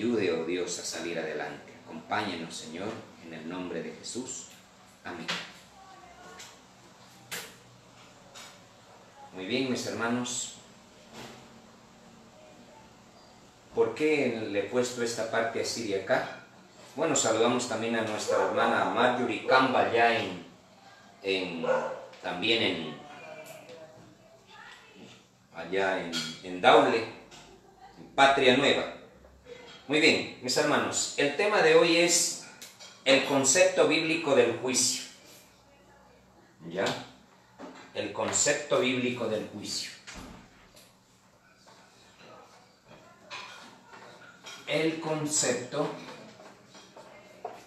ayude, oh Dios, a salir adelante. Acompáñenos, Señor, en el nombre de Jesús. Amén. Muy bien, mis hermanos. ¿Por qué le he puesto esta parte así de acá? Bueno, saludamos también a nuestra hermana Marjorie Campbell ya allá en Daule, en Patria Nueva. Muy bien, mis hermanos, el tema de hoy es el concepto bíblico del juicio. ¿Ya? El concepto bíblico del juicio. El concepto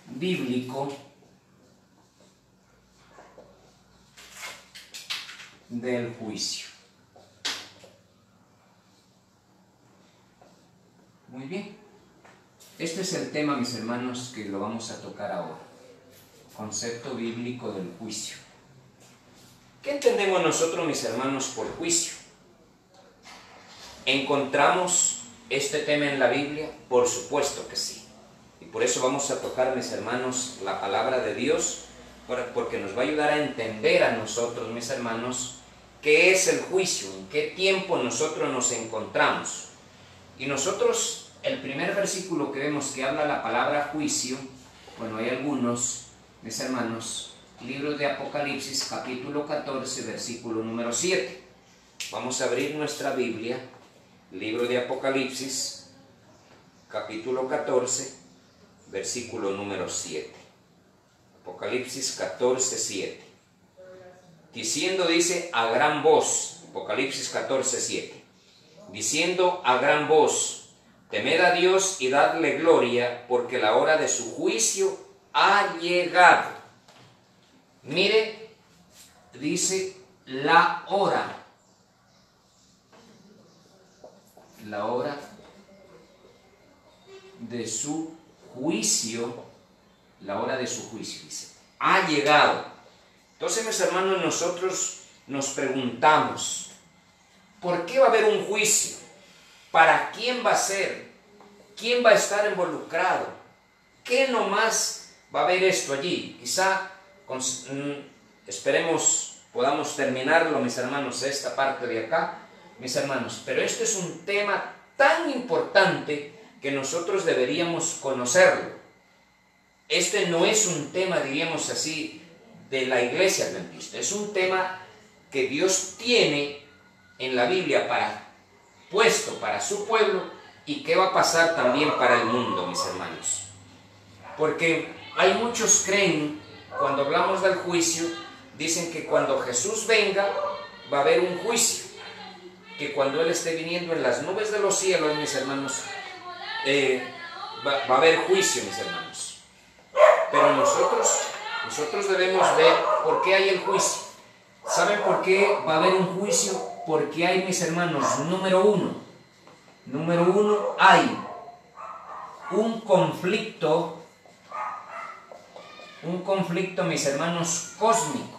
bíblico del juicio. Muy bien. Este es el tema, mis hermanos, que lo vamos a tocar ahora. Concepto bíblico del juicio. ¿Qué entendemos nosotros, mis hermanos, por juicio? ¿Encontramos este tema en la Biblia? Por supuesto que sí. Y por eso vamos a tocar, mis hermanos, la palabra de Dios, porque nos va a ayudar a entender a nosotros, mis hermanos, qué es el juicio, en qué tiempo nosotros nos encontramos. Y nosotros, el primer versículo que vemos que habla la palabra juicio, bueno, hay algunos, mis hermanos, libro de Apocalipsis, capítulo 14, versículo número 7. Vamos a abrir nuestra Biblia, libro de Apocalipsis, capítulo 14, versículo número 7. Apocalipsis 14, 7. Diciendo, dice, a gran voz, Apocalipsis 14, 7. Diciendo a gran voz, temed a Dios y dadle gloria, porque la hora de su juicio ha llegado. Mire, dice la hora de su juicio, la hora de su juicio, dice, ha llegado. Entonces, mis hermanos, nosotros nos preguntamos, ¿por qué va a haber un juicio? ¿Para quién va a ser? ¿Quién va a estar involucrado? ¿Qué nomás va a haber esto allí? Quizá, esperemos, podamos terminarlo, mis hermanos, esta parte de acá, mis hermanos, pero este es un tema tan importante que nosotros deberíamos conocerlo. Este no es un tema, diríamos así, de la iglesia adventista, es un tema que Dios tiene en la Biblia puesto para su pueblo y que va a pasar también para el mundo, mis hermanos. Porque hay muchos creen, cuando hablamos del juicio, dicen que cuando Jesús venga va a haber un juicio, que cuando Él esté viniendo en las nubes de los cielos, mis hermanos, va a haber juicio, mis hermanos. Pero nosotros debemos ver por qué hay el juicio. ¿Saben por qué va a haber un juicio? Porque hay, mis hermanos, número uno, hay un conflicto, mis hermanos, cósmico.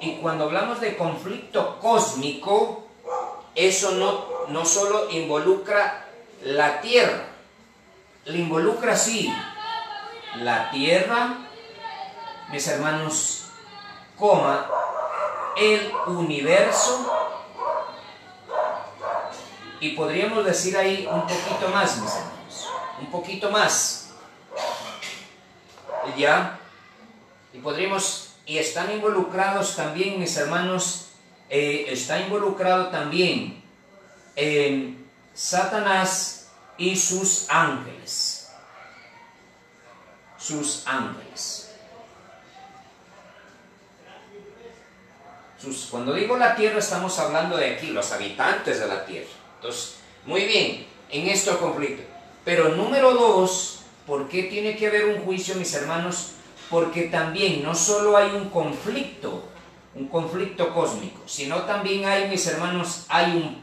Y cuando hablamos de conflicto cósmico, eso no solo involucra la tierra, le involucra sí la tierra, mis hermanos, el universo, y podríamos decir ahí un poquito más, mis hermanos, un poquito más, ¿ya? Y están involucrados también, mis hermanos, está involucrado también Satanás y sus ángeles. Cuando digo la tierra, estamos hablando de aquí, los habitantes de la tierra. Entonces, muy bien, en este conflicto. Pero número dos, ¿por qué tiene que haber un juicio, mis hermanos? Porque también no solo hay un conflicto cósmico, sino también hay, mis hermanos, hay un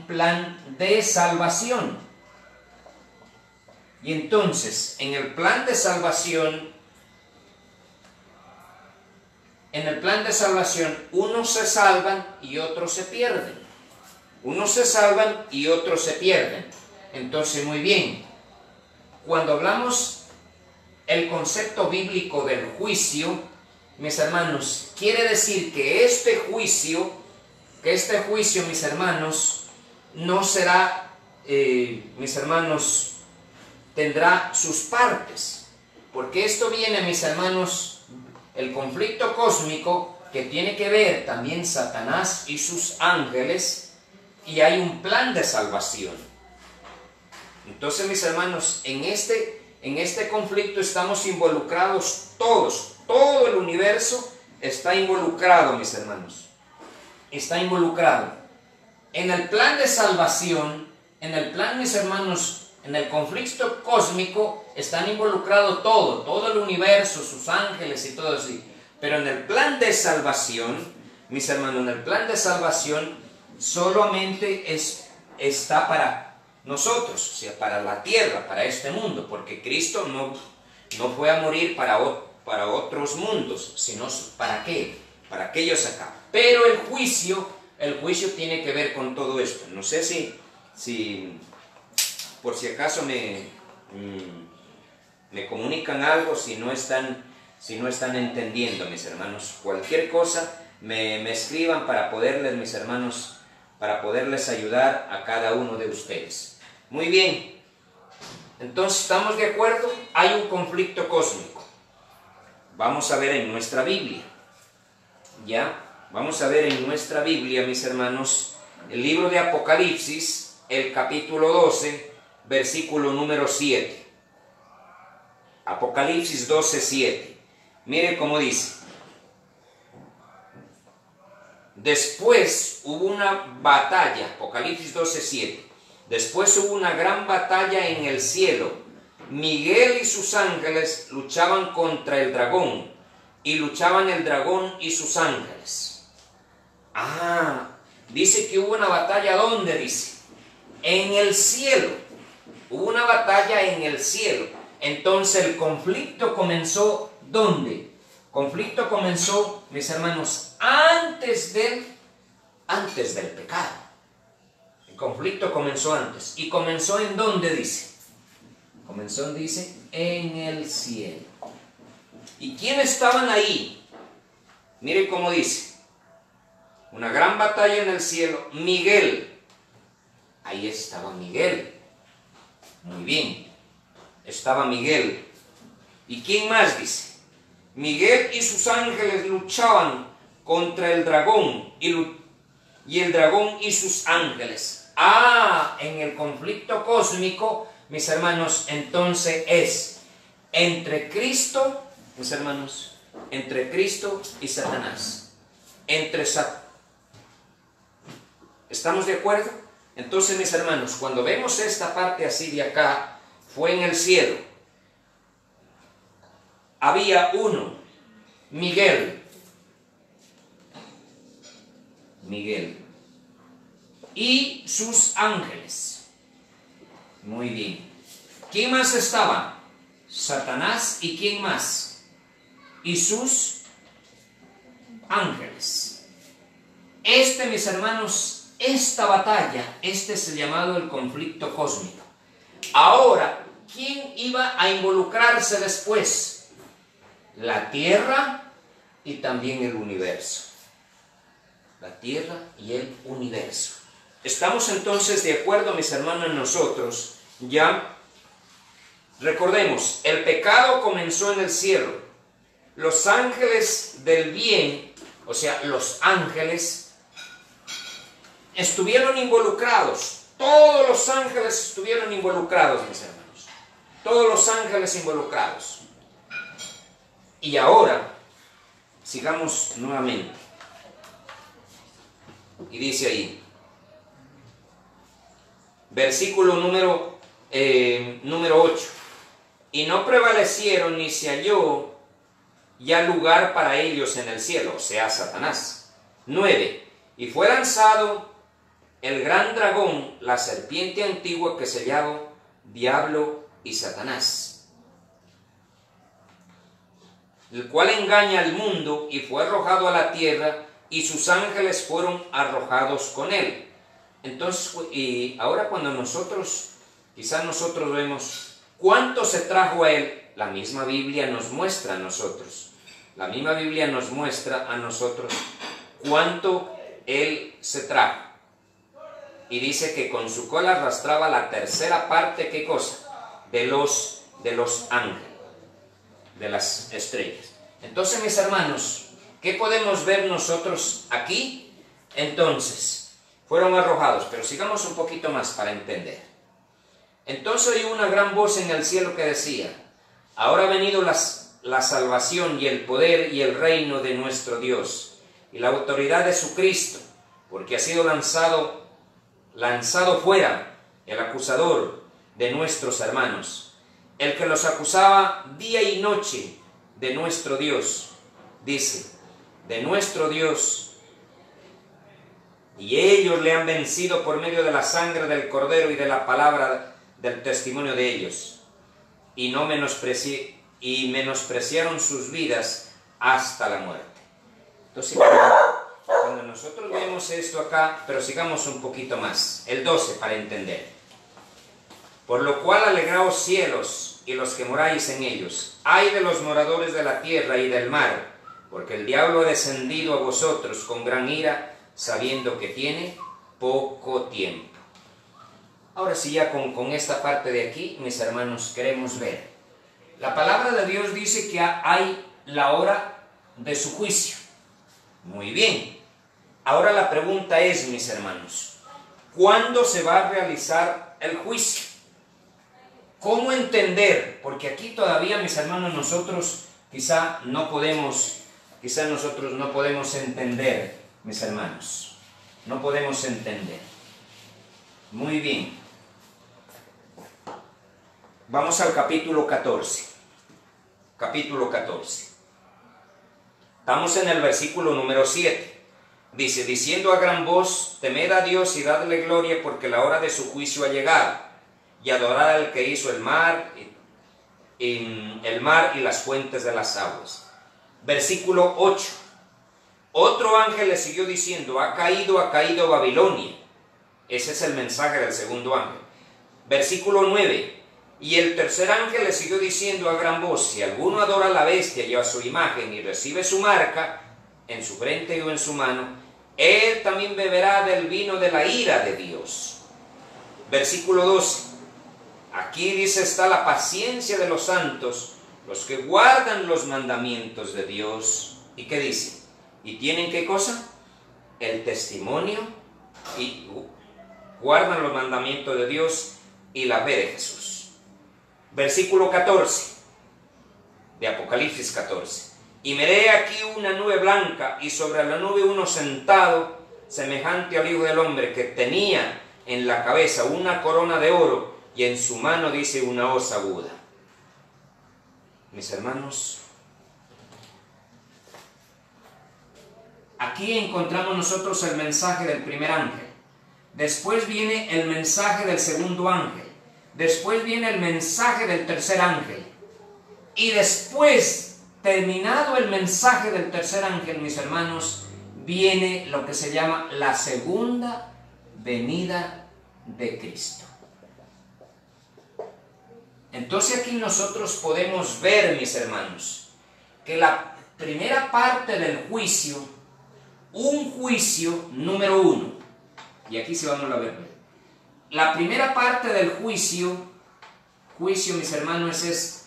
plan de salvación. Y entonces, en el plan de salvación, unos se salvan y otros se pierden. Unos se salvan y otros se pierden. Entonces, muy bien, cuando hablamos el concepto bíblico del juicio, mis hermanos, quiere decir que este juicio, mis hermanos, no será, mis hermanos, tendrá sus partes. Porque esto viene, mis hermanos, el conflicto cósmico, que tiene que ver también Satanás y sus ángeles, y hay un plan de salvación. Entonces, mis hermanos, en este conflicto estamos involucrados todos, todo el universo está involucrado, mis hermanos. Está involucrado. En el plan de salvación, en el plan, mis hermanos, en el conflicto cósmico, están involucrados todo el universo, sus ángeles y todo así. Pero en el plan de salvación, mis hermanos, en el plan de salvación solamente está para nosotros, o sea, para la tierra, para este mundo, porque Cristo no fue a morir para otros mundos, sino ¿para qué? Para aquellos acá. Pero el juicio tiene que ver con todo esto. No sé si por si acaso me comunican algo, si no están entendiendo, mis hermanos. Cualquier cosa me escriban para poderles, mis hermanos, para poderles ayudar a cada uno de ustedes. Muy bien, entonces, ¿estamos de acuerdo? Hay un conflicto cósmico. Vamos a ver en nuestra Biblia, ¿ya? Vamos a ver en nuestra Biblia, mis hermanos, el libro de Apocalipsis, el capítulo 12, versículo número 7. Apocalipsis 12, 7. Mire cómo dice. Después hubo una batalla, Apocalipsis 12, 7. Después hubo una gran batalla en el cielo. Miguel y sus ángeles luchaban contra el dragón, y luchaban el dragón y sus ángeles. Dice que hubo una batalla, ¿dónde dice? En el cielo. Hubo una batalla en el cielo. Entonces el conflicto comenzó, ¿dónde? Conflicto comenzó, mis hermanos, antes del pecado. El conflicto comenzó antes. ¿Y comenzó en dónde dice? Comenzó, dice, en el cielo. ¿Y quiénes estaban ahí? Mire cómo dice. Una gran batalla en el cielo. Miguel. Ahí estaba Miguel. Muy bien. Estaba Miguel. ¿Y quién más dice? Miguel y sus ángeles luchaban contra el dragón y el dragón y sus ángeles. En el conflicto cósmico, mis hermanos, entonces es entre Cristo, mis hermanos, entre Cristo y Satanás. ¿Estamos de acuerdo? Entonces, mis hermanos, cuando vemos esta parte así de acá, fue en el cielo. Había uno, Miguel, y sus ángeles. Muy bien. ¿Quién más estaba? Satanás. ¿Y quién más? Y sus ángeles. Mis hermanos, esta batalla, es el llamado el conflicto cósmico. Ahora, ¿quién iba a involucrarse después? La tierra y también el universo. La tierra y el universo. ¿Estamos entonces de acuerdo, mis hermanos, nosotros? Ya, recordemos, el pecado comenzó en el cielo. Los ángeles del bien, o sea, los ángeles, estuvieron involucrados. Todos los ángeles estuvieron involucrados, mis hermanos. Todos los ángeles involucrados. Y ahora, sigamos nuevamente. Y dice ahí, versículo número 8. Y no prevalecieron ni se halló ya lugar para ellos en el cielo, o sea, Satanás. 9. Y fue lanzado el gran dragón, la serpiente antigua que se llama Diablo y Satanás, el cual engaña al mundo, y fue arrojado a la tierra, y sus ángeles fueron arrojados con él. Entonces, y ahora cuando nosotros, quizás nosotros vemos cuánto se trajo a él, la misma Biblia nos muestra a nosotros. La misma Biblia nos muestra a nosotros cuánto él se trajo. Y dice que con su cola arrastraba la tercera parte, ¿qué cosa? De los ángeles, de las estrellas. Entonces, mis hermanos, ¿qué podemos ver nosotros aquí? Entonces, fueron arrojados, pero sigamos un poquito más para entender. Entonces oí una gran voz en el cielo que decía: ahora ha venido la salvación y el poder y el reino de nuestro Dios y la autoridad de su Cristo, porque ha sido lanzado fuera el acusador de nuestros hermanos, el que los acusaba día y noche de nuestro Dios, dice, de nuestro Dios, y ellos le han vencido por medio de la sangre del Cordero y de la palabra del testimonio de ellos, y menospreciaron sus vidas hasta la muerte. Entonces, cuando nosotros vemos esto acá, pero sigamos un poquito más, el 12 para entender. Por lo cual alegraos cielos y los que moráis en ellos, ay de los moradores de la tierra y del mar, porque el diablo ha descendido a vosotros con gran ira, sabiendo que tiene poco tiempo. Ahora sí, ya con esta parte de aquí, mis hermanos, queremos ver. La palabra de Dios dice que hay la hora de su juicio. Muy bien. Ahora la pregunta es, mis hermanos, ¿cuándo se va a realizar el juicio? ¿Cómo entender? Porque aquí todavía, mis hermanos, nosotros quizá no podemos entender, mis hermanos. No podemos entender. Muy bien. Vamos al capítulo 14. Capítulo 14. Estamos en el versículo número 7. Dice, diciendo a gran voz, temed a Dios y dadle gloria, porque la hora de su juicio ha llegado, y adorad al que hizo el mar y las fuentes de las aguas. Versículo 8. Otro ángel le siguió diciendo, ha caído Babilonia. Ese es el mensaje del segundo ángel. Versículo 9. Y el tercer ángel le siguió diciendo a gran voz, si alguno adora a la bestia y a su imagen y recibe su marca en su frente o en su mano, él también beberá del vino de la ira de Dios. Versículo 12. Aquí dice, está la paciencia de los santos, los que guardan los mandamientos de Dios. ¿Y qué dice? ¿Y tienen qué cosa? El testimonio, y guardan los mandamientos de Dios y la fe de Jesús. Versículo 14 de Apocalipsis 14. Y miré aquí una nube blanca, y sobre la nube uno sentado, semejante al Hijo del Hombre, que tenía en la cabeza una corona de oro, y en su mano, dice, una hoz aguda. Mis hermanos, aquí encontramos nosotros el mensaje del primer ángel. Después viene el mensaje del segundo ángel. Después viene el mensaje del tercer ángel. Y después, terminado el mensaje del tercer ángel, mis hermanos, viene lo que se llama la segunda venida de Cristo. Entonces aquí nosotros podemos ver, mis hermanos, que la primera parte del juicio, un juicio número 1, y aquí se van a ver. La primera parte del juicio, mis hermanos, es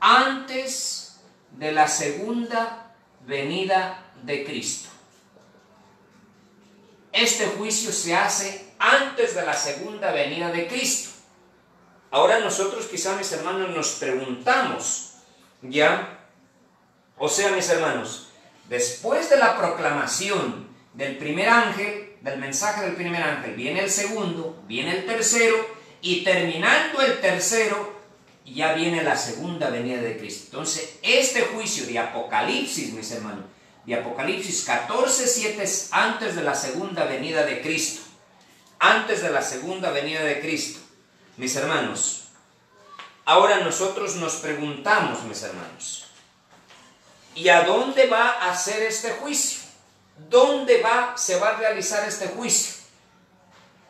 antes de la segunda venida de Cristo. Este juicio se hace antes de la segunda venida de Cristo. Ahora nosotros quizá, mis hermanos, nos preguntamos, ¿ya? O sea, mis hermanos, después de la proclamación del primer ángel, del mensaje del primer ángel, viene el segundo, viene el tercero, y terminando el tercero, ya viene la segunda venida de Cristo. Entonces, este juicio de Apocalipsis, mis hermanos, de Apocalipsis 14:7 es antes de la segunda venida de Cristo. Antes de la segunda venida de Cristo. Mis hermanos, ahora nosotros nos preguntamos, mis hermanos, ¿y a dónde va a ser este juicio? ¿dónde se va a realizar este juicio?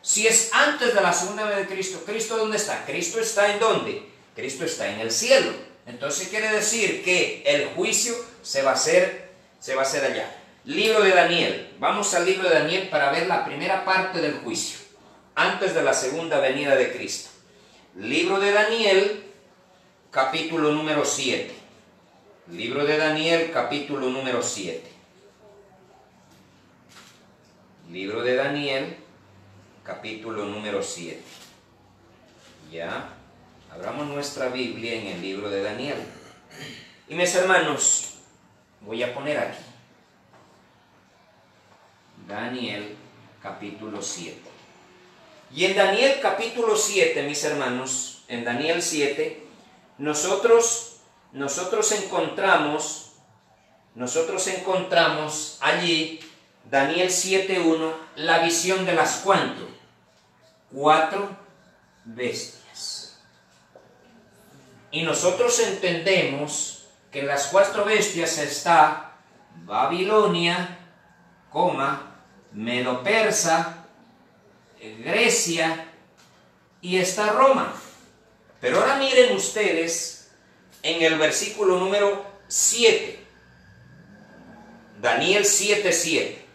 Si es antes de la segunda venida de Cristo, ¿Cristo dónde está? ¿Cristo está en dónde? Cristo está en el cielo. Entonces quiere decir que el juicio se va a hacer allá. Libro de Daniel. Vamos al libro de Daniel para ver la primera parte del juicio, antes de la segunda venida de Cristo. Libro de Daniel, capítulo número 7. Libro de Daniel, capítulo número 7. Libro de Daniel, capítulo número 7. Ya, abramos nuestra Biblia en el libro de Daniel. Y mis hermanos, voy a poner aquí Daniel, capítulo 7. Y en Daniel, capítulo 7, mis hermanos, en Daniel 7, nosotros encontramos allí, Daniel 7:1, la visión de las ¿cuánto? 4 bestias. Y nosotros entendemos que en las 4 bestias está Babilonia, Medo-Persa, Grecia y está Roma. Pero ahora miren ustedes en el versículo número 7, Daniel 7:7.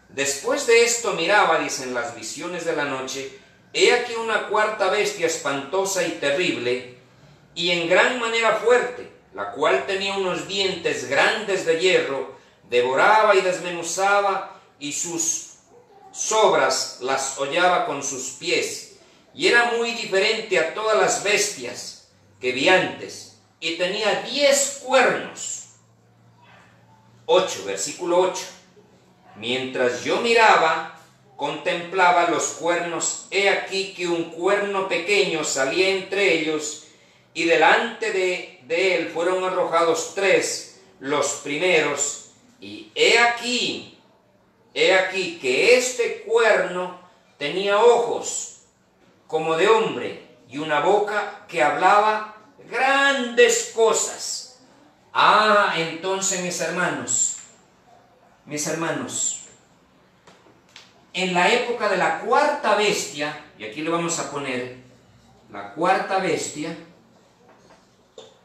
Después de esto miraba, dicen las visiones de la noche, he aquí una cuarta bestia espantosa y terrible, y en gran manera fuerte, la cual tenía unos dientes grandes de hierro, devoraba y desmenuzaba, y sus sobras las hollaba con sus pies, y era muy diferente a todas las bestias que vi antes, y tenía 10 cuernos. 8, versículo 8. Mientras yo miraba, contemplaba los cuernos, he aquí que un cuerno pequeño salía entre ellos, y delante de él fueron arrojados 3, los primeros, y he aquí que este cuerno tenía ojos como de hombre, y una boca que hablaba grandes cosas. Entonces mis hermanos, en la época de la cuarta bestia, y aquí le vamos a poner la cuarta bestia,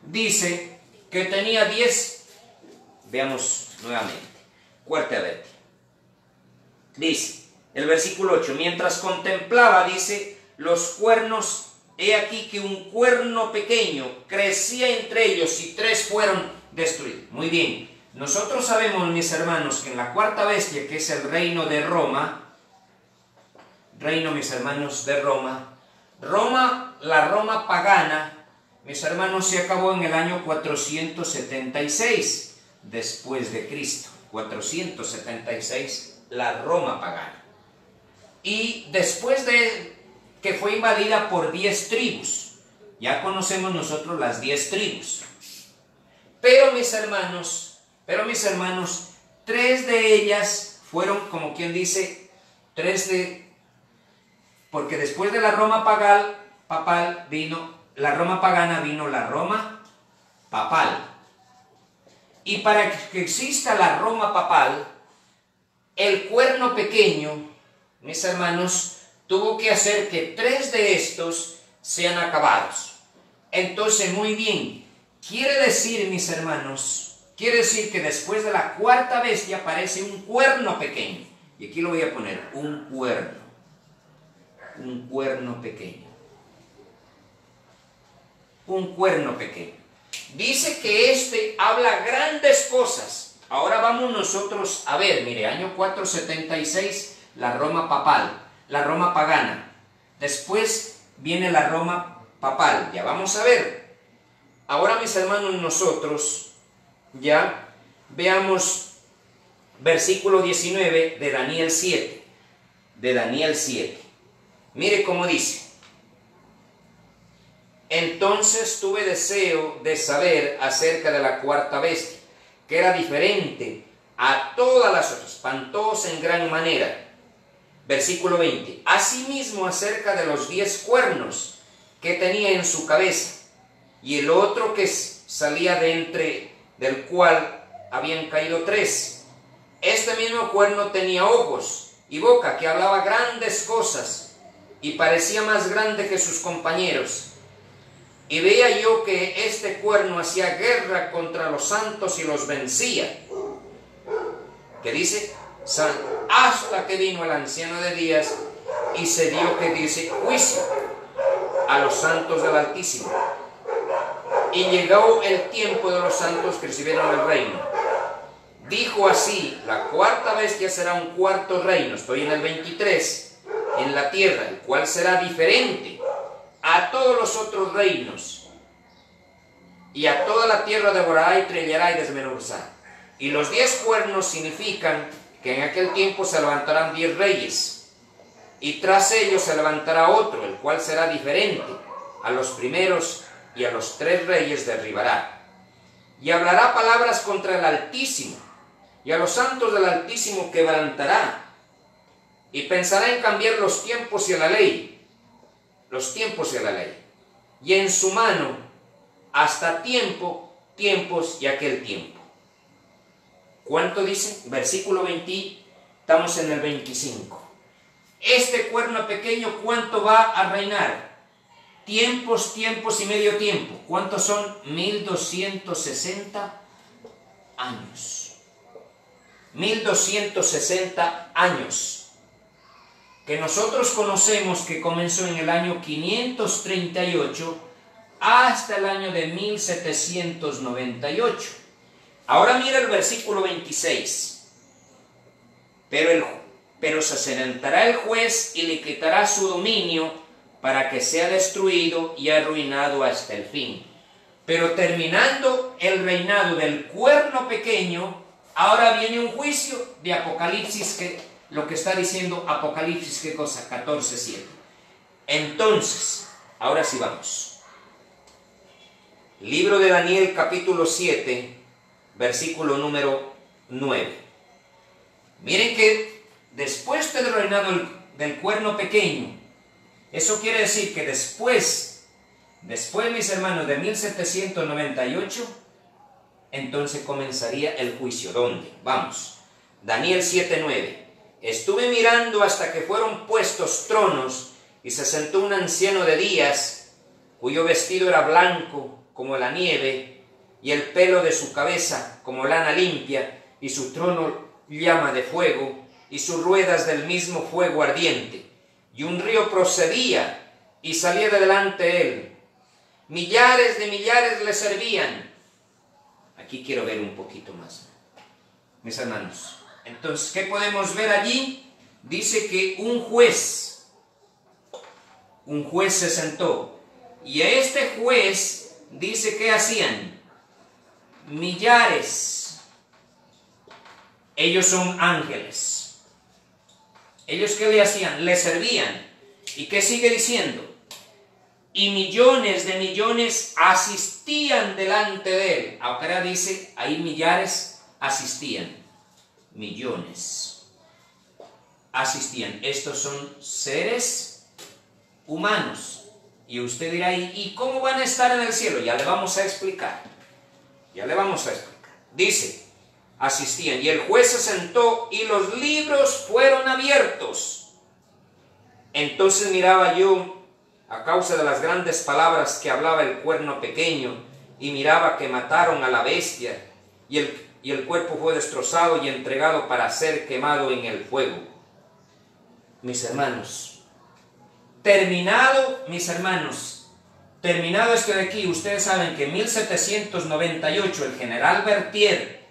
dice que tenía 10, veamos nuevamente, cuarta bestia. Dice, el versículo 8, mientras contemplaba, dice, los cuernos, he aquí que un cuerno pequeño crecía entre ellos y 3 fueron destruidos. Muy bien, nosotros sabemos, mis hermanos, que en la cuarta bestia, que es el reino de Roma, mis hermanos, de Roma, la Roma pagana, mis hermanos, se acabó en el año 476 después de Cristo. 476, la Roma pagana. Y después de que fue invadida por 10 tribus, ya conocemos nosotros las 10 tribus. Pero mis hermanos, 3 de ellas fueron, como quien dice, porque después de la Roma papal vino la Roma pagana, vino la Roma papal. Y para que exista la Roma papal, el cuerno pequeño, mis hermanos, tuvo que hacer que 3 de estos sean acabados. Entonces, muy bien, quiere decir, mis hermanos, quiere decir que después de la cuarta bestia aparece un cuerno pequeño. Y aquí lo voy a poner, un cuerno pequeño. Un cuerno pequeño. Dice que este habla grandes cosas. Ahora vamos nosotros a ver, mire, año 476, la Roma papal, la Roma pagana. Después viene la Roma papal, ya vamos a ver. Ahora, mis hermanos, nosotros ya veamos versículo 19 de Daniel 7. De Daniel 7. Mire cómo dice. Entonces tuve deseo de saber acerca de la cuarta bestia, que era diferente a todas las otras, espantosa en gran manera. Versículo 20. Asimismo acerca de los 10 cuernos que tenía en su cabeza, y el otro que salía de entre, del cual habían caído 3. Este mismo cuerno tenía ojos y boca que hablaba grandes cosas y parecía más grande que sus compañeros. Y veía yo que este cuerno hacía guerra contra los santos y los vencía. Que dice, hasta que vino el anciano de días y se dio, que dice, juicio a los santos del Altísimo. Y llegó el tiempo de los santos que recibieron el reino. Dijo así, la cuarta bestia será un cuarto reino, estoy en el 23, en la tierra, el cual será diferente a todos los otros reinos. Y a toda la tierra devorará y trellará y desmenuzará. Y los 10 cuernos significan que en aquel tiempo se levantarán 10 reyes. Y tras ellos se levantará otro, el cual será diferente a los primeros, y a los 3 reyes derribará. Y hablará palabras contra el Altísimo, y a los santos del Altísimo quebrantará. Y pensará en cambiar los tiempos y la ley. Los tiempos y la ley. Y en su mano, hasta tiempos y aquel tiempo. ¿Cuánto dice? Versículo 20, estamos en el 25. Este cuerno pequeño, ¿cuánto va a reinar? Tiempos y medio tiempo. ¿Cuántos son? 1260 años. 1260 años. Que nosotros conocemos que comenzó en el año 538 hasta el año de 1798. Ahora mira el versículo 26. Pero se sentará el juez y le quitará su dominio para que sea destruido y arruinado hasta el fin. Pero terminando el reinado del cuerno pequeño, ahora viene un juicio de Apocalipsis, que lo que está diciendo Apocalipsis, ¿qué cosa? 14:7. Entonces, ahora sí vamos. Libro de Daniel, capítulo 7, versículo número 9. Miren que después del reinado del cuerno pequeño, eso quiere decir que después, mis hermanos, de 1798, entonces comenzaría el juicio. ¿Dónde? Vamos. Daniel 7:9. Estuve mirando hasta que fueron puestos tronos y se sentó un anciano de días, cuyo vestido era blanco como la nieve y el pelo de su cabeza como lana limpia, y su trono llama de fuego y sus ruedas del mismo fuego ardiente. Y un río procedía y salía de delante de él. Millares de millares le servían. Aquí quiero ver un poquito más, mis hermanos. Entonces, ¿qué podemos ver allí? Dice que un juez se sentó. Y a este juez dice que hacían millares. Ellos son ángeles. ¿Ellos qué le hacían? Le servían. ¿Y qué sigue diciendo? Y millones de millones asistían delante de él. Ahora dice, ahí millares asistían. Millones asistían. Estos son seres humanos. Y usted dirá, ¿y cómo van a estar en el cielo? Ya le vamos a explicar. Dice, asistían. Y el juez se sentó y los libros fueron abiertos. Entonces miraba yo, a causa de las grandes palabras que hablaba el cuerno pequeño, y miraba que mataron a la bestia, y el cuerpo fue destrozado y entregado para ser quemado en el fuego. Mis hermanos, terminado esto de aquí, ustedes saben que en 1798 el general Berthier,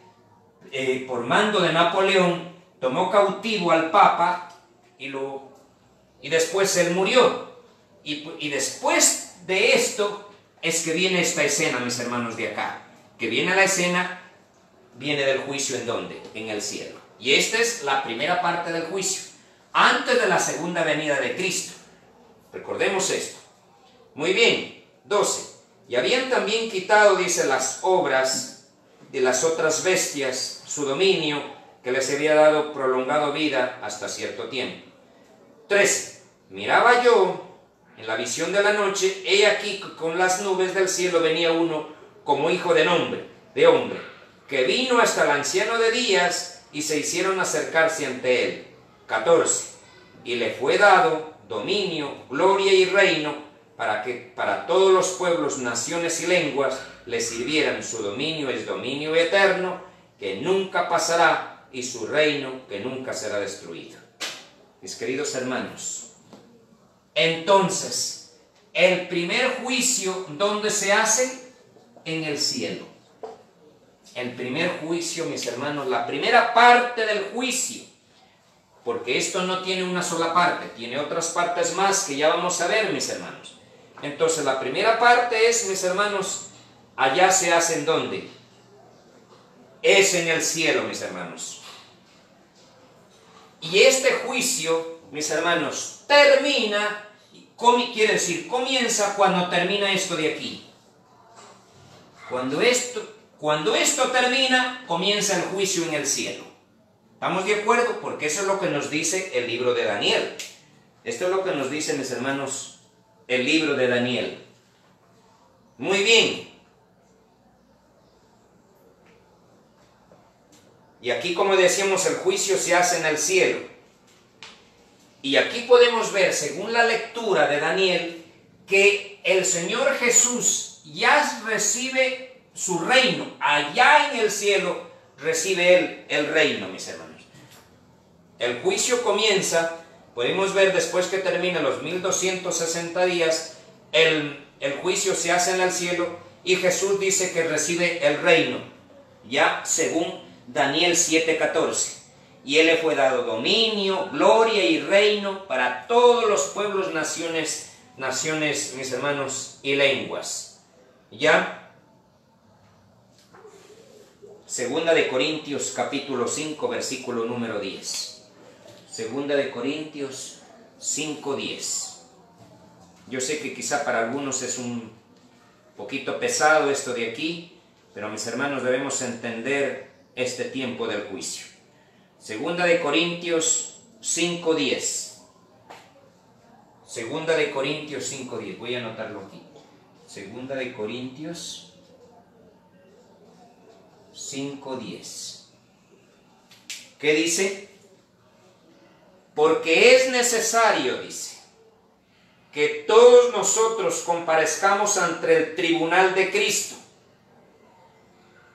por mando de Napoleón, tomó cautivo al Papa y después él murió. Y después de esto es que viene esta escena, mis hermanos, de acá. Que viene la escena, viene del juicio. ¿En dónde? En el cielo. Y esta es la primera parte del juicio, antes de la segunda venida de Cristo. Recordemos esto. Muy bien. 12. Y habían también quitado, dice, las obras de las otras bestias, su dominio, que les había dado prolongado vida hasta cierto tiempo. 13. Miraba yo en la visión de la noche, he aquí que con las nubes del cielo venía uno como hijo de hombre, que vino hasta el anciano de días y se hicieron acercarse ante él. 14. Y le fue dado dominio, gloria y reino, para que para todos los pueblos, naciones y lenguas le sirvieran. Su dominio es dominio eterno, que nunca pasará, y su reino que nunca será destruido. Mis queridos hermanos, entonces, el primer juicio, ¿dónde se hace? En el cielo. El primer juicio, mis hermanos, la primera parte del juicio, porque esto no tiene una sola parte, tiene otras partes más que ya vamos a ver, mis hermanos. Entonces, la primera parte es, mis hermanos, allá se hace ¿en dónde? Es en el cielo, mis hermanos. Y este juicio, mis hermanos, termina, quiere decir, comienza cuando termina esto de aquí. Cuando esto termina, comienza el juicio en el cielo. ¿Estamos de acuerdo? Porque eso es lo que nos dice el libro de Daniel. Esto es lo que nos dice, mis hermanos, el libro de Daniel. Muy bien. Y aquí, como decíamos, el juicio se hace en el cielo. Y aquí podemos ver, según la lectura de Daniel, que el Señor Jesús ya recibe su reino. Allá en el cielo recibe Él el reino, mis hermanos. El juicio comienza, podemos ver después que termina los 1260 días, el juicio se hace en el cielo y Jesús dice que recibe el reino, ya según Daniel 7:14. Y Él le fue dado dominio, gloria y reino para todos los pueblos, naciones, mis hermanos, y lenguas. Ya, Segunda de Corintios capítulo 5, versículo número 10. Segunda de Corintios 5:10. Yo sé que quizá para algunos es un poquito pesado esto de aquí, pero mis hermanos debemos entender este tiempo del juicio. Segunda de Corintios 5:10. Segunda de Corintios 5:10. Voy a anotarlo aquí. Segunda de Corintios 5:10. ¿Qué dice? Porque es necesario, dice, que todos nosotros comparezcamos ante el tribunal de Cristo,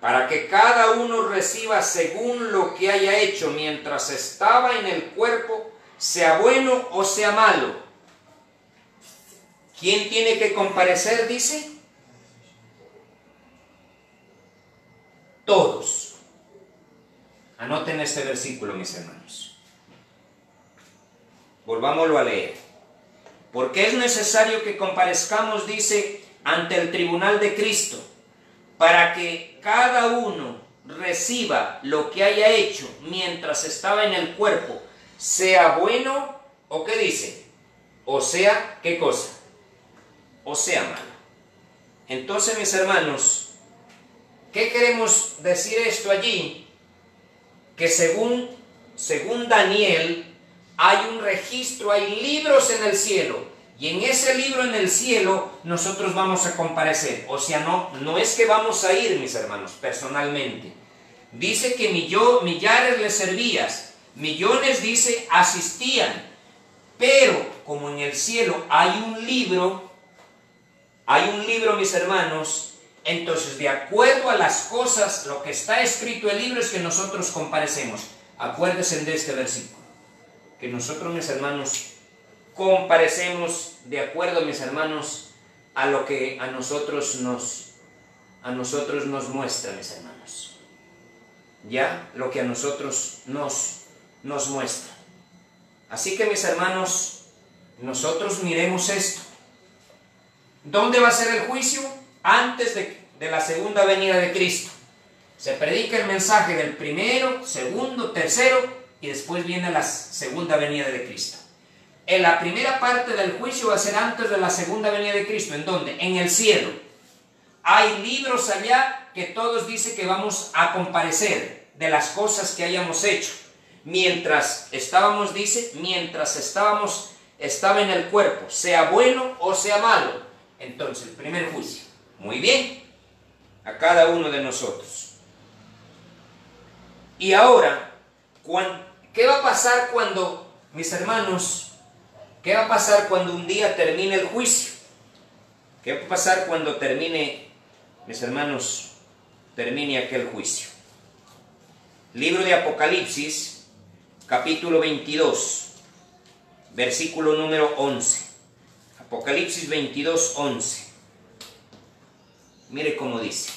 para que cada uno reciba según lo que haya hecho mientras estaba en el cuerpo, sea bueno o sea malo. ¿Quién tiene que comparecer, dice? Todos. Anoten este versículo, mis hermanos. Volvámoslo a leer. Porque es necesario que comparezcamos, dice, ante el tribunal de Cristo, para que cada uno reciba lo que haya hecho mientras estaba en el cuerpo, sea bueno o ¿qué dice? O sea, ¿qué cosa? O sea malo. Entonces, mis hermanos, ¿qué queremos decir esto allí? Que según Daniel, hay un registro, hay libros en el cielo. Y en ese libro en el cielo nosotros vamos a comparecer. O sea, no es que vamos a ir, mis hermanos, personalmente. Dice que millares le servías, millones, dice, asistían. Pero como en el cielo hay un libro, mis hermanos, entonces de acuerdo a las cosas, lo que está escrito en el libro es que nosotros comparecemos. Acuérdense de este versículo, que nosotros, mis hermanos, comparecemos de acuerdo, mis hermanos, a lo que a nosotros nos muestra, mis hermanos. Ya, lo que a nosotros nos muestra. Así que, mis hermanos, nosotros miremos esto. ¿Dónde va a ser el juicio? Antes de la segunda venida de Cristo. Se predica el mensaje del primero, segundo, tercero, y después viene la segunda venida de Cristo. En la primera parte del juicio va a ser antes de la segunda venida de Cristo. ¿En dónde? En el cielo. Hay libros allá que todos dicen que vamos a comparecer de las cosas que hayamos hecho. Mientras estábamos, dice, estaba en el cuerpo, sea bueno o sea malo. Entonces, el primer juicio. Muy bien. A cada uno de nosotros. Y ahora, ¿Qué va a pasar cuando, mis hermanos, qué va a pasar cuando un día termine el juicio? ¿Qué va a pasar cuando termine, mis hermanos, termine aquel juicio? Libro de Apocalipsis, capítulo 22, versículo número 11. Apocalipsis 22, 11. Mire cómo dice.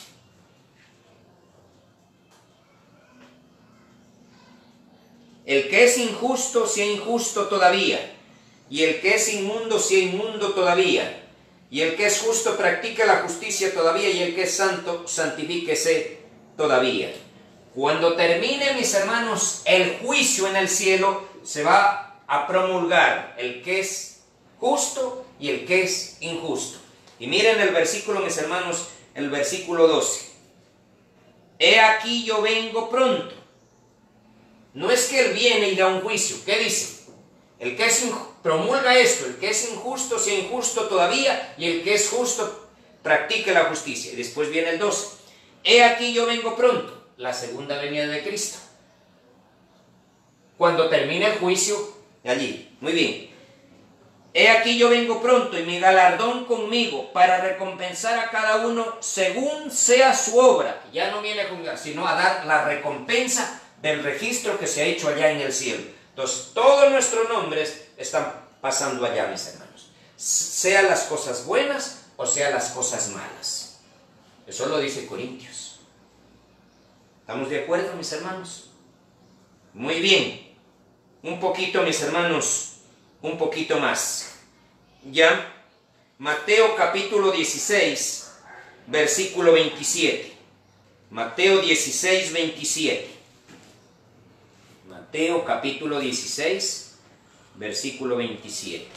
El que es injusto, sea injusto todavía, y el que es inmundo, sea inmundo todavía, y el que es justo, practique la justicia todavía, y el que es santo, santifíquese todavía. Cuando termine, mis hermanos, el juicio en el cielo, se va a promulgar el que es justo y el que es injusto. Y miren el versículo, mis hermanos, el versículo 12. He aquí yo vengo pronto. No es que Él viene y da un juicio. ¿Qué dice? El que es promulga esto, el que es injusto sea injusto todavía, y el que es justo practique la justicia. Y después viene el 12. He aquí yo vengo pronto, la segunda venida de Cristo. Cuando termine el juicio, allí. Muy bien. He aquí yo vengo pronto, y mi galardón conmigo, para recompensar a cada uno según sea su obra. Ya no viene a juzgar, sino a dar la recompensa del registro que se ha hecho allá en el cielo. Entonces, todos nuestros nombres están pasando allá, mis hermanos. Sean las cosas buenas o sean las cosas malas. Eso lo dice Corintios. ¿Estamos de acuerdo, mis hermanos? Muy bien. Un poquito, mis hermanos, un poquito más. Ya, Mateo capítulo 16, versículo 27. Mateo 16, 27. Mateo capítulo 16, versículo 27.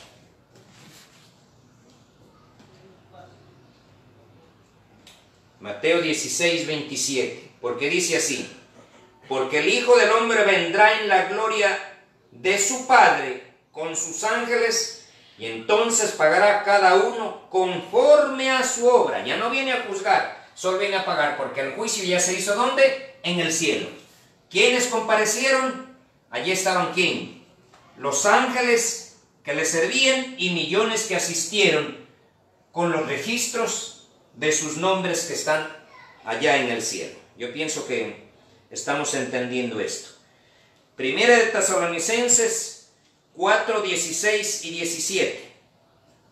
Mateo 16, 27. Porque dice así: porque el Hijo del Hombre vendrá en la gloria de su Padre con sus ángeles, y entonces pagará a cada uno conforme a su obra. Ya no viene a juzgar, solo viene a pagar, porque el juicio ya se hizo, ¿dónde? En el cielo. ¿Quiénes comparecieron? Allí estaban, ¿quién? Los ángeles que le servían y millones que asistieron con los registros de sus nombres que están allá en el cielo. Yo pienso que estamos entendiendo esto. Primera de Tesalonicenses 4, 16 y 17.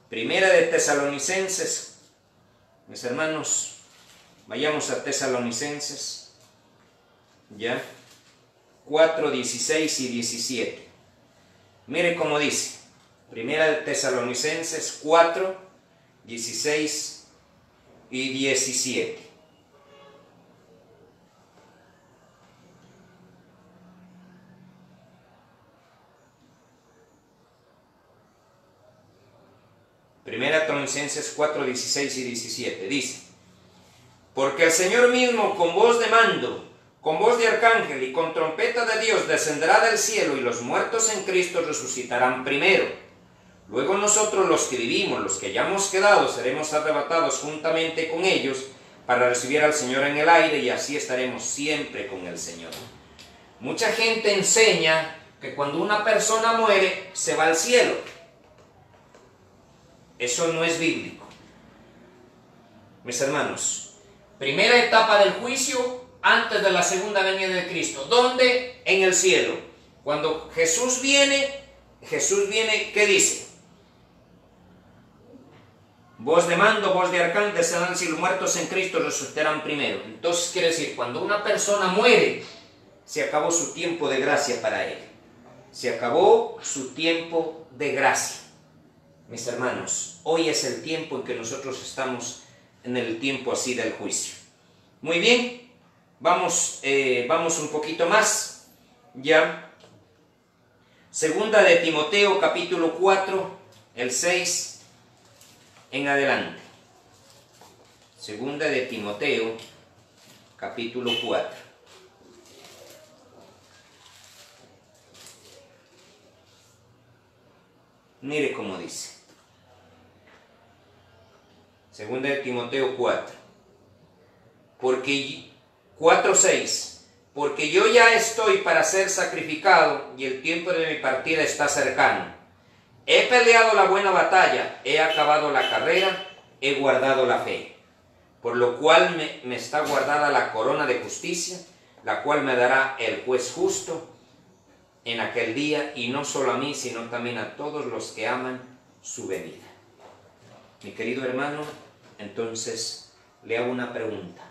Primera de Tesalonicenses, mis hermanos, vayamos a Tesalonicenses, ya, 4, 16 y 17. Mire cómo dice. Primera de Tesalonicenses 4, 16 y 17. Primera de Tesalonicenses 4, 16 y 17. Dice: porque el Señor mismo con voz de mando, con voz de arcángel y con trompeta de Dios descenderá del cielo, y los muertos en Cristo resucitarán primero. Luego nosotros, los que vivimos, los que hayamos quedado, seremos arrebatados juntamente con ellos para recibir al Señor en el aire, y así estaremos siempre con el Señor. Mucha gente enseña que cuando una persona muere se va al cielo. Eso no es bíblico. Mis hermanos, primera etapa del juicio antes de la segunda venida de Cristo. ¿Dónde? En el cielo. Cuando Jesús viene, ¿qué dice? Voz de mando, voz de arcángel, serán si los muertos en Cristo resucitarán primero. Entonces quiere decir, cuando una persona muere, se acabó su tiempo de gracia para él. Se acabó su tiempo de gracia. Mis hermanos, hoy es el tiempo en que nosotros estamos en el tiempo así del juicio. Muy bien. Vamos un poquito más, ya. Segunda de Timoteo, capítulo 4, el 6 en adelante. Segunda de Timoteo, capítulo 4. Mire cómo dice. Segunda de Timoteo 4. Porque 4:6, porque yo ya estoy para ser sacrificado y el tiempo de mi partida está cercano. He peleado la buena batalla, he acabado la carrera, he guardado la fe, por lo cual me está guardada la corona de justicia, la cual me dará el juez justo en aquel día, y no solo a mí, sino también a todos los que aman su venida. Mi querido hermano, entonces le hago una pregunta.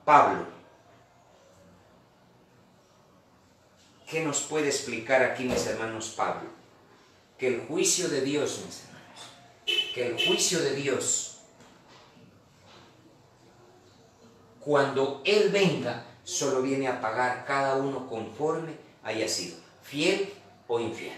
Pablo, ¿qué nos puede explicar aquí, mis hermanos, Pablo? Que el juicio de Dios, mis hermanos, que el juicio de Dios, cuando Él venga, solo viene a pagar cada uno conforme haya sido, fiel o infiel.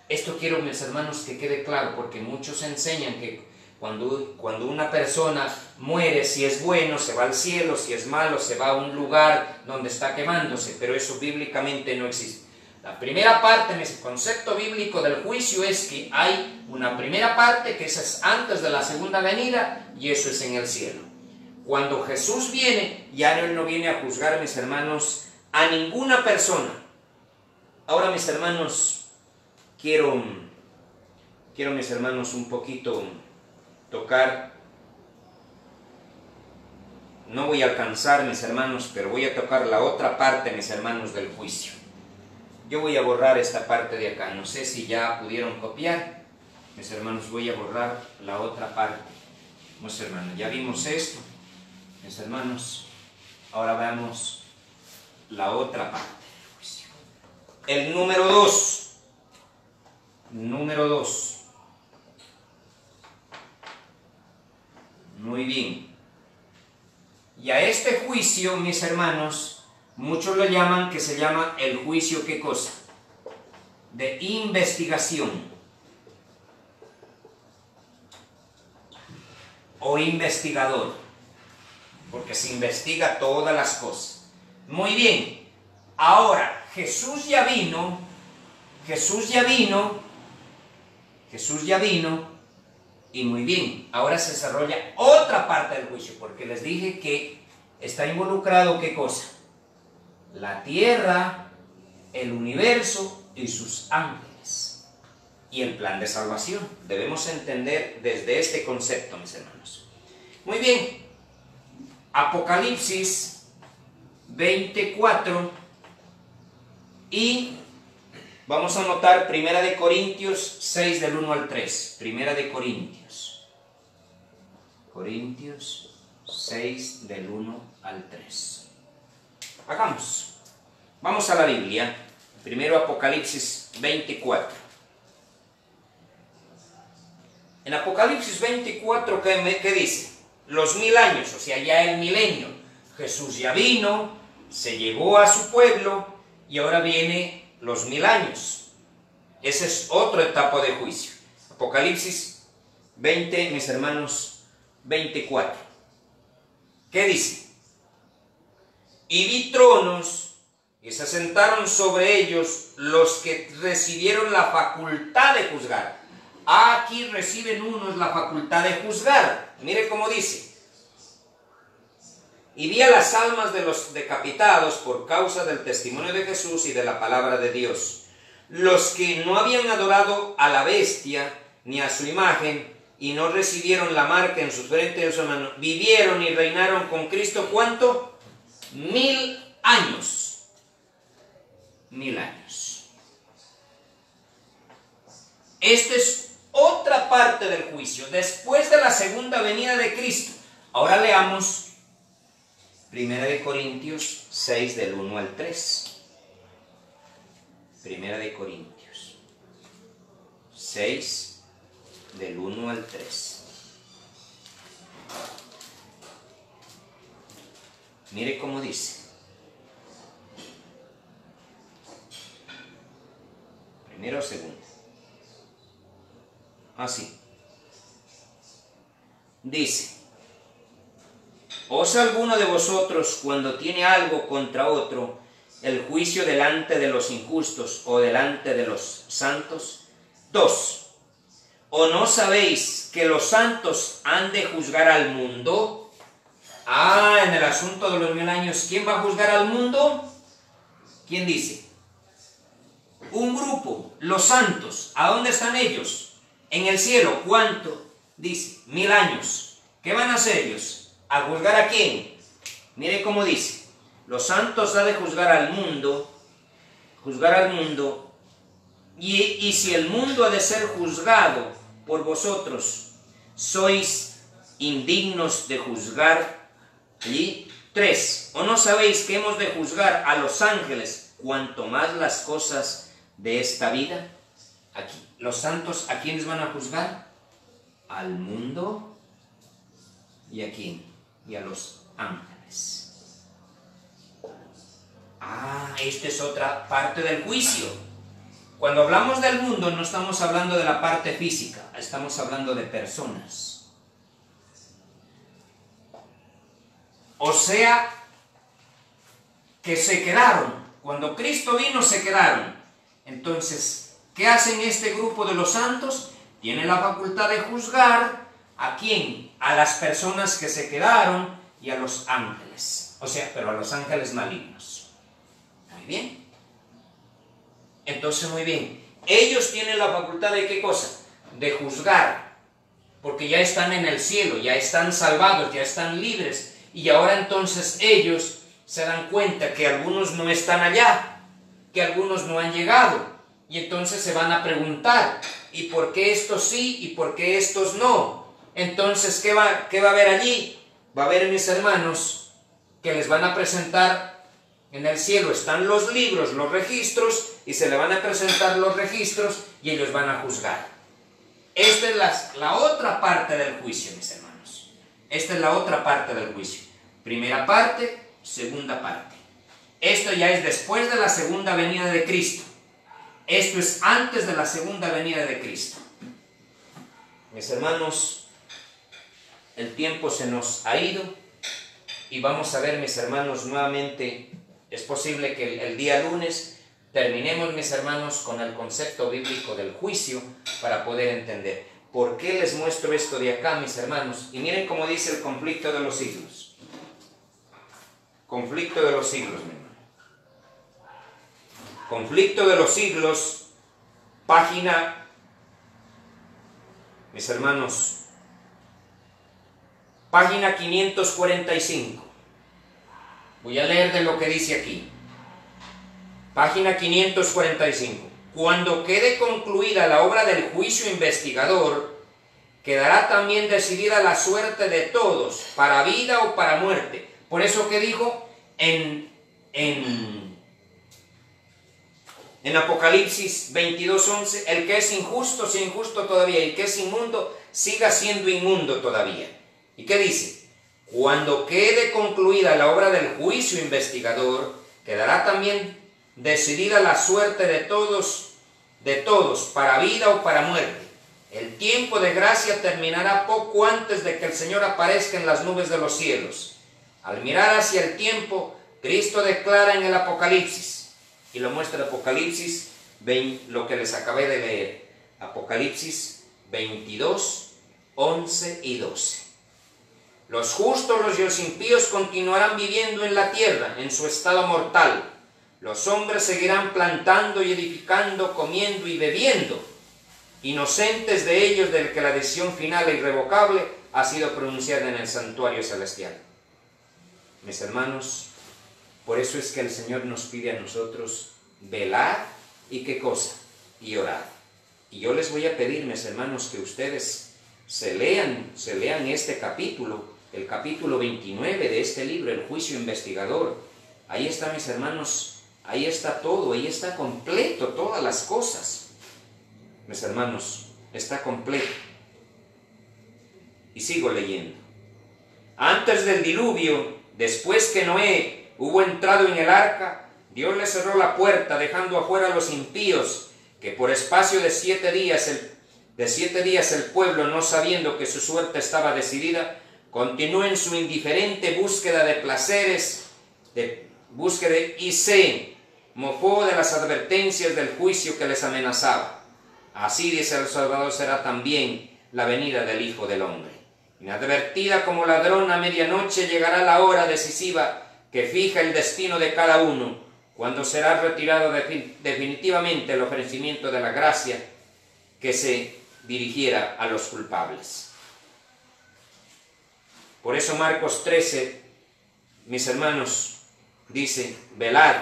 Esto quiero, mis hermanos, que quede claro, porque muchos enseñan que cuando una persona muere, si es bueno, se va al cielo, si es malo, se va a un lugar donde está quemándose, pero eso bíblicamente no existe. La primera parte, en ese concepto bíblico del juicio, es que hay una primera parte, que esa es antes de la segunda venida, y eso es en el cielo. Cuando Jesús viene, ya Él no viene a juzgar, mis hermanos, a ninguna persona. Ahora, mis hermanos, quiero, mis hermanos, un poquito tocar, no voy a alcanzar, mis hermanos, pero voy a tocar la otra parte, mis hermanos, del juicio. Yo voy a borrar esta parte de acá, no sé si ya pudieron copiar, mis hermanos, voy a borrar la otra parte. Mis hermanos, ya vimos esto, mis hermanos, ahora veamos la otra parte del juicio. El número 2, muy bien. Y a este juicio, mis hermanos, muchos lo llaman, que se llama el juicio, ¿qué cosa? De investigación. O investigador. Porque se investiga todas las cosas. Muy bien. Ahora, Jesús ya vino. Y muy bien, ahora se desarrolla otra parte del juicio, porque les dije que está involucrado, ¿qué cosa? La tierra, el universo y sus ángeles. Y el plan de salvación. Debemos entender desde este concepto, mis hermanos. Muy bien. Apocalipsis 24. Y vamos a anotar 1 Corintios 6 del 1 al 3. 1 Corintios 6 del 1 al 3. Hagamos. Vamos a la Biblia. Primero Apocalipsis 24. En Apocalipsis 24, ¿qué dice? Los 1000 años, o sea, ya el milenio. Jesús ya vino, se llevó a su pueblo y ahora viene los 1000 años. Esa es otra etapa de juicio. Apocalipsis 20, mis hermanos, 24. ¿Qué dice? Y vi tronos, y se sentaron sobre ellos los que recibieron la facultad de juzgar. Aquí reciben unos la facultad de juzgar. Mire cómo dice. Y vi a las almas de los decapitados por causa del testimonio de Jesús y de la palabra de Dios, los que no habían adorado a la bestia ni a su imagen, y no recibieron la marca en sus frentes y en su mano, vivieron y reinaron con Cristo, ¿cuánto? 1000 años. 1000 años. Esta es otra parte del juicio, después de la segunda venida de Cristo. Ahora leamos 1 Corintios 6 del 1 al 3. 1 Corintios 6 del 1 al 3. Mire cómo dice. Primero o segundo. Así. Dice: ¿osa alguno de vosotros, cuando tiene algo contra otro, el juicio delante de los injustos o delante de los santos? 2. ¿O no sabéis que los santos han de juzgar al mundo? En el asunto de los 1000 años, ¿quién va a juzgar al mundo? ¿Quién dice? Un grupo, los santos. ¿A dónde están ellos? En el cielo. ¿Cuánto? Dice, 1000 años. ¿Qué van a hacer ellos? ¿A juzgar a quién? Mire cómo dice. Los santos ha de juzgar al mundo, y si el mundo ha de ser juzgado por vosotros, sois indignos de juzgar. Y 3. ¿O no sabéis que hemos de juzgar a los ángeles, cuanto más las cosas de esta vida? Aquí, los santos, ¿a quiénes van a juzgar? Al mundo. ¿Y a quién? Y a los ángeles. Esta es otra parte del juicio. Cuando hablamos del mundo no estamos hablando de la parte física, estamos hablando de personas. O sea, que se quedaron. Cuando Cristo vino se quedaron. Entonces, ¿qué hacen este grupo de los santos? Tienen la facultad de juzgar ¿a quién? A las personas que se quedaron y a los ángeles. O sea, pero a los ángeles malignos. Muy bien. Entonces, muy bien. Ellos tienen la facultad de ¿qué cosa? De juzgar. Porque ya están en el cielo, ya están salvados, ya están libres. Y ahora entonces ellos se dan cuenta que algunos no están allá, que algunos no han llegado. Y entonces se van a preguntar, ¿y por qué estos sí y por qué estos no? Entonces, ¿qué va a haber allí? Va a haber, mis hermanos, que les van a presentar en el cielo. Están los libros, los registros, y se le van a presentar los registros y ellos van a juzgar. Esta es la otra parte del juicio, mis hermanos. Esta es la otra parte del juicio. Primera parte, segunda parte. Esto ya es después de la segunda venida de Cristo. Esto es antes de la segunda venida de Cristo. Mis hermanos, el tiempo se nos ha ido y vamos a ver, mis hermanos, nuevamente. Es posible que el día lunes terminemos, mis hermanos, con el concepto bíblico del juicio para poder entender. ¿Por qué les muestro esto de acá, mis hermanos? Y miren cómo dice el conflicto de los siglos. Conflicto de los siglos, mi hermano. Conflicto de los siglos, página, mis hermanos, página 545. Voy a leer de lo que dice aquí. Página 545. Cuando quede concluida la obra del juicio investigador, quedará también decidida la suerte de todos, para vida o para muerte. Por eso que dijo en Apocalipsis 22:11, el que es injusto sea injusto todavía, y el que es inmundo siga siendo inmundo todavía. ¿Y qué dice? Cuando quede concluida la obra del juicio investigador, quedará también decidida la suerte de todos, para vida o para muerte. El tiempo de gracia terminará poco antes de que el Señor aparezca en las nubes de los cielos. Al mirar hacia el tiempo, Cristo declara en el Apocalipsis, y lo muestra el Apocalipsis, lo que les acabé de leer, Apocalipsis 22, 11 y 12. Los justos, los y los impíos continuarán viviendo en la tierra, en su estado mortal. Los hombres seguirán plantando y edificando, comiendo y bebiendo, inocentes de ellos del que la decisión final e irrevocable ha sido pronunciada en el santuario celestial. Mis hermanos, por eso es que el Señor nos pide a nosotros velar y ¿qué cosa? Y orar. Y yo les voy a pedir, mis hermanos, que ustedes se lean este capítulo, el capítulo 29 de este libro, El Juicio Investigador. Ahí está, mis hermanos, ahí está todo, ahí está completo, todas las cosas. Mis hermanos, está completo. Y sigo leyendo. Antes del diluvio, después que Noé hubo entrado en el arca, Dios le cerró la puerta, dejando afuera a los impíos, que por espacio de 7 días el pueblo, no sabiendo que su suerte estaba decidida, continuó en su indiferente búsqueda de placeres, y se mofó de las advertencias del juicio que les amenazaba. Así, dice el Salvador, será también la venida del Hijo del Hombre. Inadvertida como ladrón a medianoche llegará la hora decisiva que fija el destino de cada uno, cuando será retirado definitivamente el ofrecimiento de la gracia que se dirigiera a los culpables. Por eso Marcos 13, mis hermanos, dice: velad,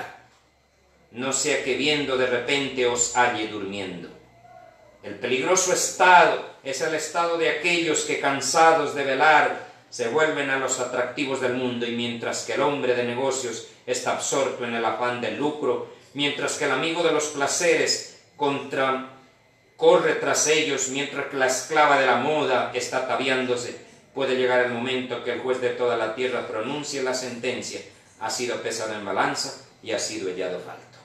no sea que viendo de repente os halle durmiendo. El peligroso estado es el estado de aquellos que, cansados de velar, se vuelven a los atractivos del mundo, y mientras que el hombre de negocios está absorto en el afán del lucro, mientras que el amigo de los placeres corre tras ellos, mientras que la esclava de la moda está ataviándose, puede llegar el momento que el juez de toda la tierra pronuncie la sentencia: ha sido pesado en balanza y ha sido hallado falto.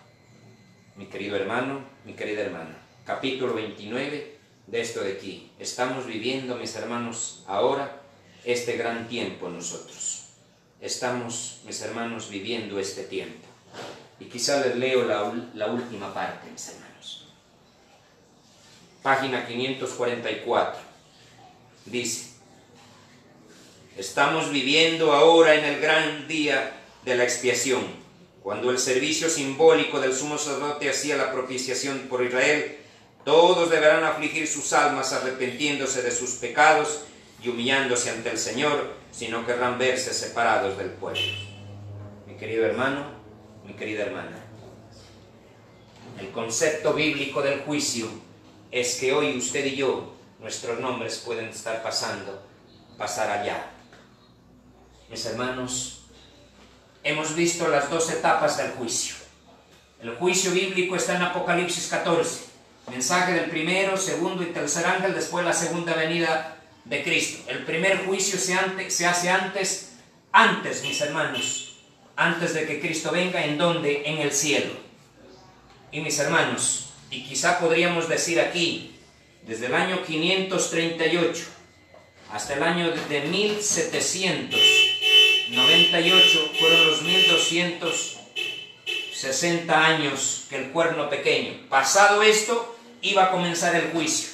Mi querido hermano, mi querida hermana, capítulo 29 de esto de aquí. Estamos viviendo, mis hermanos, ahora este gran tiempo nosotros. Estamos, mis hermanos, viviendo este tiempo. Y quizá les leo la última parte, mis hermanos. Página 544. Dice: estamos viviendo ahora en el gran día de la expiación, cuando el servicio simbólico del sumo sacerdote hacía la propiciación por Israel. Todos deberán afligir sus almas arrepintiéndose de sus pecados y humillándose ante el Señor, si no querrán verse separados del pueblo. Mi querido hermano, mi querida hermana, el concepto bíblico del juicio es que hoy usted y yo, nuestros nombres pueden pasar allá. Mis hermanos, hemos visto las dos etapas del juicio. El juicio bíblico está en Apocalipsis 14. Mensaje del primero, segundo y tercer ángel, después la segunda venida de Cristo. El primer juicio se hace antes, mis hermanos, antes de que Cristo venga. ¿En dónde? En el cielo. Y mis hermanos, y quizá podríamos decir aquí, desde el año 538 hasta el año de 1798, fueron los 1260 años que el cuerno pequeño. Pasado esto, iba a comenzar el juicio.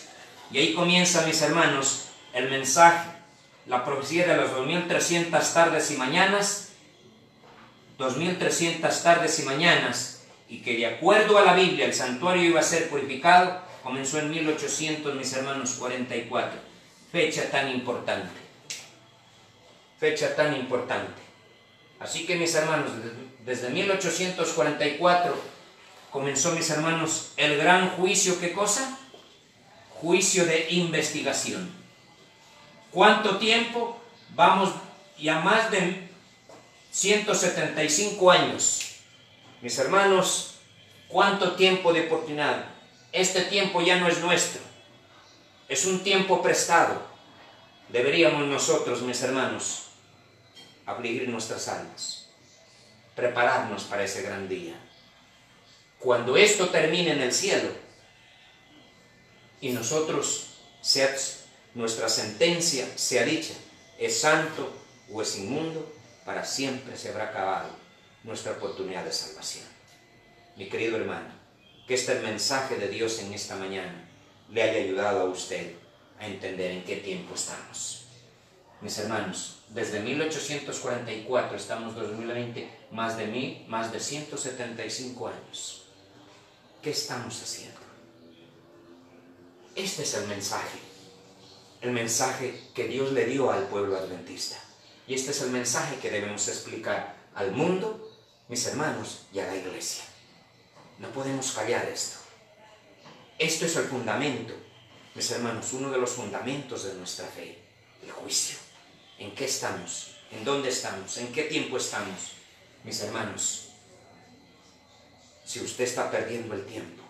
Y ahí comienza, mis hermanos, el mensaje, la profecía de las 2300 tardes y mañanas, 2300 tardes y mañanas, y que de acuerdo a la Biblia el santuario iba a ser purificado. Comenzó en 1800, mis hermanos, 44. Fecha tan importante. Fecha tan importante. Así que, mis hermanos, desde 1844 comenzó, mis hermanos, el gran juicio. ¿Qué cosa? Juicio de investigación. ¿Cuánto tiempo? Vamos ya más de 175 años. Mis hermanos, ¿cuánto tiempo de oportunidad? Este tiempo ya no es nuestro. Es un tiempo prestado. Deberíamos nosotros, mis hermanos, afligir nuestras almas, prepararnos para ese gran día. Cuando esto termine en el cielo y nosotros, nuestra sentencia sea dicha, es santo o es inmundo, para siempre se habrá acabado nuestra oportunidad de salvación. Mi querido hermano, que este mensaje de Dios en esta mañana le haya ayudado a usted a entender en qué tiempo estamos. Mis hermanos, desde 1844 estamos 2020, más de 175 años. ¿Qué estamos haciendo? Este es el mensaje que Dios le dio al pueblo adventista. Y este es el mensaje que debemos explicar al mundo, mis hermanos, y a la iglesia. No podemos callar esto. Esto es el fundamento, mis hermanos, uno de los fundamentos de nuestra fe, el juicio. ¿En qué estamos? ¿En dónde estamos? ¿En qué tiempo estamos? Mis hermanos, si usted está perdiendo el tiempo,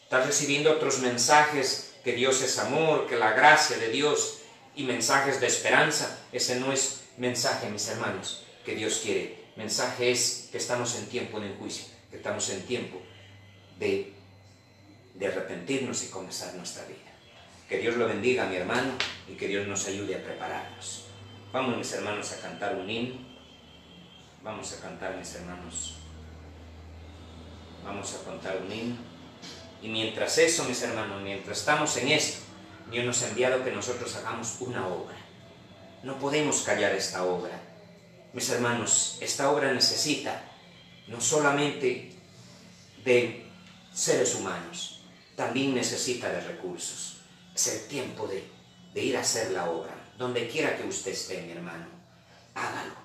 está recibiendo otros mensajes, que Dios es amor, que la gracia de Dios, y mensajes de esperanza, ese no es mensaje, mis hermanos, que Dios quiere. Mensaje es que estamos en tiempo de juicio, que estamos en tiempo de arrepentirnos y comenzar nuestra vida. Que Dios lo bendiga, mi hermano, y que Dios nos ayude a prepararnos. Vamos, mis hermanos, a cantar un himno. Vamos a cantar, mis hermanos. Vamos a cantar un himno. Y mientras eso, mis hermanos, mientras estamos en esto, Dios nos ha enviado que nosotros hagamos una obra. No podemos callar esta obra. Mis hermanos, esta obra necesita no solamente de seres humanos, también necesita de recursos. Es el tiempo de ir a hacer la obra. Donde quiera que usted esté, mi hermano, hágalo.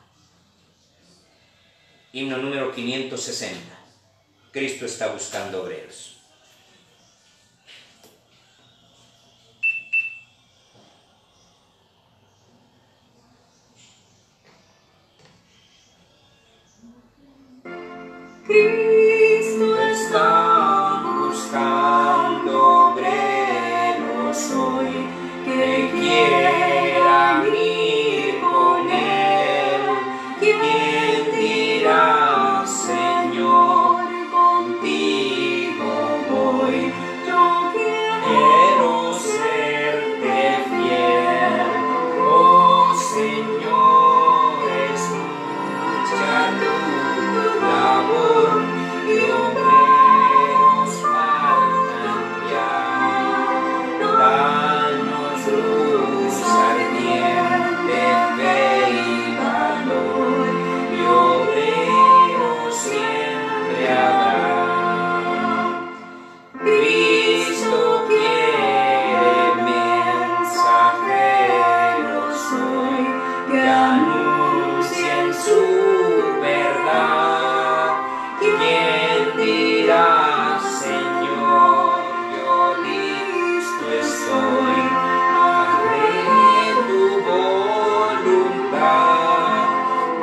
Himno número 560. Cristo está buscando obreros. Cristo está buscando obreros hoy que quieran ir con Él. ¿Quién dirá, Señor, contigo voy? Yo quiero serte fiel, oh Señor, escucha tu labor. Y obreros faltan ya, danos luz ardiente, fe y valor, y obreros siempre habrá. Cristo quiere mensajeros hoy que anuncien su verdad. ¿Quién dirá, Señor, yo listo estoy, haré tu voluntad?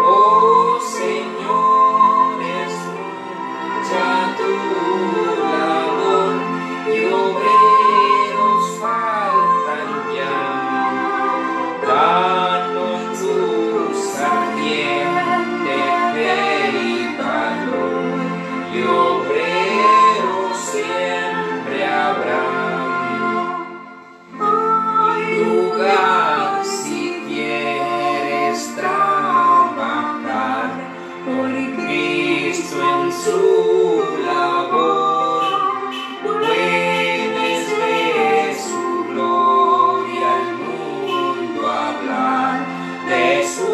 Oh Señor, escucha tu labor, y obreros faltan ya. Danos luz ardiente, fe y valor, y obreros siempre habrá. Lugar si quieres trabajar por Cristo en su labor, puedes ver su gloria al mundo hablar de su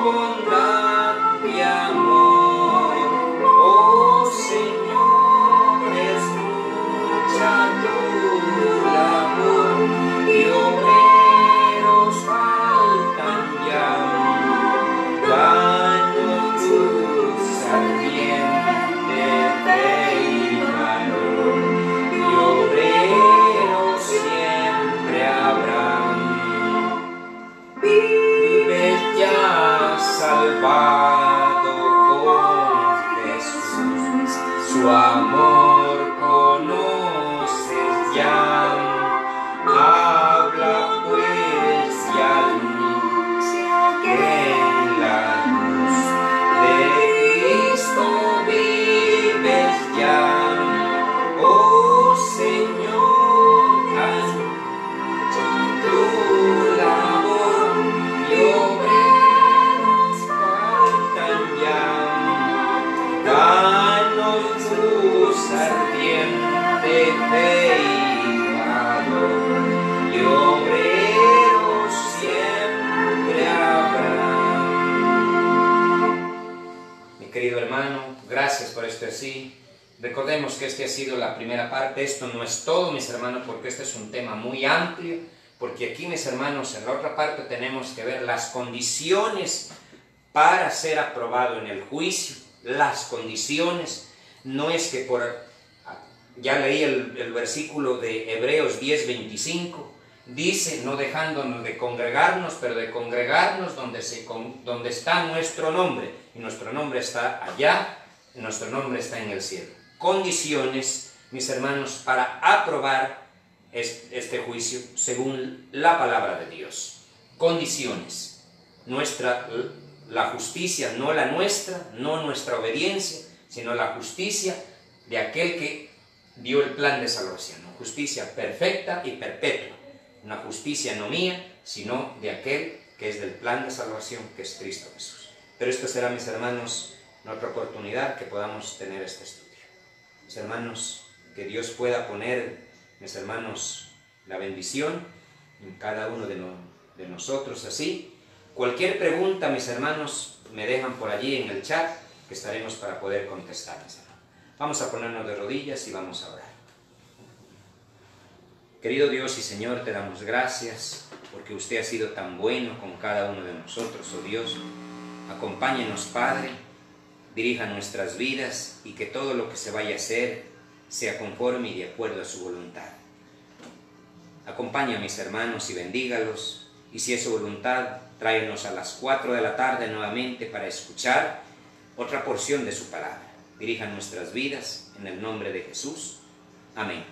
bondad y amor. Oh Señor, escucha tu labor, y obreros faltan ya. Danos luz ardiente, fe y valor, y obreros siempre habrán. Vives ya salvado con Jesús, su amor conoces ya. Habla pues y anuncia que en la luz de Cristo vives ya. Oh Señor, anuncia tu labor, y obreros faltan ya. Danos luz ardiente, fe y valor, y obreros siempre habrá. Mi querido hermano, gracias por este así. Recordemos que esta ha sido la primera parte. Esto no es todo, mis hermanos, porque este es un tema muy amplio, porque aquí, mis hermanos, en la otra parte tenemos que ver las condiciones para ser aprobado en el juicio. Las condiciones, no es que ya leí el versículo de Hebreos 10:25, dice, no dejándonos de congregarnos, pero de congregarnos donde está nuestro nombre, y nuestro nombre está allá, y nuestro nombre está en el cielo. Condiciones, mis hermanos, para aprobar este juicio según la palabra de Dios. Condiciones. La justicia, no la nuestra, no nuestra obediencia, sino la justicia de aquel que dio el plan de salvación. Una justicia perfecta y perpetua. Una justicia no mía, sino de aquel que es del plan de salvación, que es Cristo Jesús. Pero esto será, mis hermanos, en otra oportunidad que podamos tener este estudio. Mis hermanos, que Dios pueda poner, mis hermanos, la bendición en cada uno de de nosotros así. Cualquier pregunta, mis hermanos, me dejan por allí en el chat, que estaremos para poder contestar, mis hermanos. Vamos a ponernos de rodillas y vamos a orar. Querido Dios y Señor, te damos gracias porque usted ha sido tan bueno con cada uno de nosotros, oh Dios. Acompáñenos, Padre, dirija nuestras vidas y que todo lo que se vaya a hacer sea conforme y de acuerdo a su voluntad. Acompaña a mis hermanos y bendígalos, y si es su voluntad, tráenos a las 4 de la tarde nuevamente para escuchar otra porción de su palabra. Dirija nuestras vidas en el nombre de Jesús. Amén.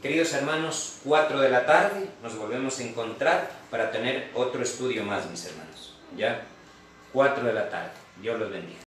Queridos hermanos, 4 de la tarde nos volvemos a encontrar para tener otro estudio más, mis hermanos. ¿Ya? 4 de la tarde. Dios los bendiga.